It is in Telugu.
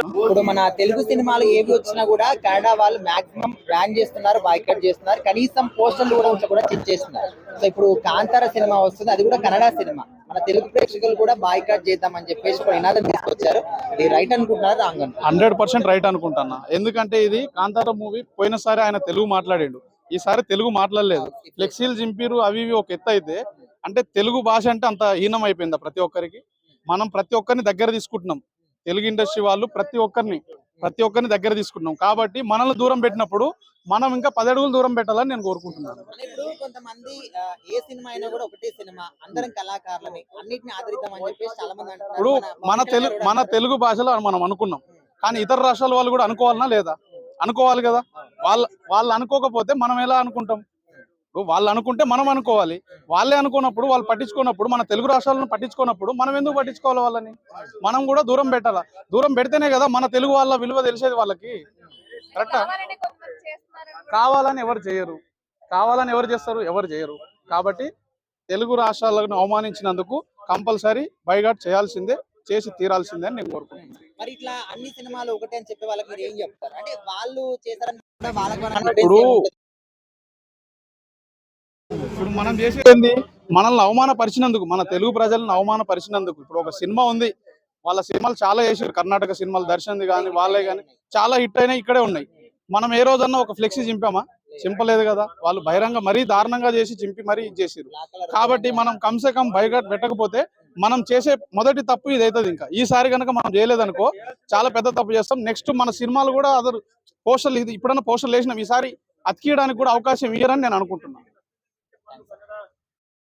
ఇప్పుడు మన తెలుగు సినిమాలు ఏవి వచ్చినా కూడా కన్నడ వాళ్ళు మాక్సిమం బ్యాన్ చేస్తున్నారు, బాయ్కట్ చేస్తున్నారు, కనీసం పోస్టర్లు కూడా కూడా చెక్ చేస్తున్నారు. సో ఇప్పుడు కాంతార సినిమా వస్తుంది, అది కూడా కన్నడ సినిమా. మన తెలుగు ప్రేక్షకులు కూడా బాయ్కట్ చేద్దామని చెప్పేసి ఒక నినాదం తీసుకొచ్చారు. ఇది రైట్ అనుకుంటున్నారు, రాంగ్ అనుకుంటున్నారు? 100% రైట్ అనుకుంటున్నా. ఎందుకంటే ఇది కాంతార మూవీ పోయినసారి ఆయన తెలుగు మాట్లాడిండు, ఈసారి తెలుగు మాట్లాడలేదు. ఫ్లెక్సీలు జింపిరు అవి ఇవి ఒక ఎత్తు అయితే, అంటే తెలుగు భాష అంటే అంత హీనం అయిపోయిందా ప్రతి ఒక్కరికి? మనం ప్రతి ఒక్కరిని దగ్గర తీసుకుంటున్నాం, తెలుగు ఇండస్ట్రీ వాళ్ళు ప్రతి ఒక్కరిని దగ్గర తీసుకుంటున్నాం. కాబట్టి మనల్ని దూరం పెట్టినప్పుడు మనం ఇంకా 10 అడుగులు దూరం పెట్టాలని నేను కోరుకుంటున్నాను. ఇప్పుడు కొంతమంది ఏ సినిమా అయినా కూడా ఒకటే సినిమా, అందరం కళాకారులని, అన్నిటిని ఆదరిద్దాం అని చెప్పేసి చాలా మంది అంటున్నారు. ఇప్పుడు మన తెలుగు భాషలో మనం అనుకున్నాం, కానీ ఇతర రాష్ట్రాల వాళ్ళు కూడా అనుకోవాలనా లేదా? అనుకోవాలి కదా. వాళ్ళు అనుకోకపోతే మనం ఎలా అనుకుంటాం? వాళ్ళు అనుకుంటే మనం అనుకోవాలి. వాళ్ళే అనుకున్నప్పుడు, వాళ్ళు పట్టించుకున్నప్పుడు, మన తెలుగు రాష్ట్రాలను పట్టించుకున్నప్పుడు మనం ఎందుకు పట్టించుకోవాలి వాళ్ళని? మనం కూడా దూరం పెట్టాలా. దూరం పెడితేనే కదా మన తెలుగు వాళ్ళ విలువ తెలిసేది వాళ్ళకి. కరెక్టా? కావాలని ఎవరు చేస్తారు? ఎవరు చేయరు. కాబట్టి తెలుగు రాష్ట్రాలను అవమానించినందుకు కంపల్సరీ బైకాట్ చేయాల్సిందే, చేసి తీరాల్సిందే అని నేను కోరుకుంటున్నాను. మరి ఇట్లా అన్ని సినిమాలు ఒకటే అని చెప్పే వాళ్ళకి మీరు ఏం చెప్తారు? అంటే వాళ్ళు చేశారని ఇప్పుడు మనం చేసేది మనల్ని అవమానపరిచినందుకు, మన తెలుగు ప్రజలను అవమానపరిచినందుకు. ఇప్పుడు ఒక సినిమా ఉంది, వాళ్ళ సినిమాలు చాలా చేసారు, కర్ణాటక సినిమాలు, దర్శన్ది కానీ వాళ్ళే కానీ చాలా హిట్ అయినా ఇక్కడే ఉన్నాయి. మనం ఏ రోజన్నా ఒక ఫ్లెక్సీ చింపామా? చింపలేదు కదా. వాళ్ళు బహిరంగ మరీ దారుణంగా చేసి చింపి మరీ ఇచ్చేసారు. కాబట్టి మనం కమ్సే కమ్ బైకాట్ పెట్టకపోతే మనం చేసే మొదటి తప్పు ఇది అవుతుంది. ఇంకా ఈసారి కనుక మనం చేయలేదనుకో చాలా పెద్ద తప్పు చేస్తాం. నెక్స్ట్ మన సినిమాలు కూడా అదర్ పోస్టర్లు, ఇది ఇప్పుడన్నా పోస్టర్లు వేసినాం, ఈసారి అతికియడానికి కూడా అవకాశం ఇయ్యరని నేను అనుకుంటున్నాను.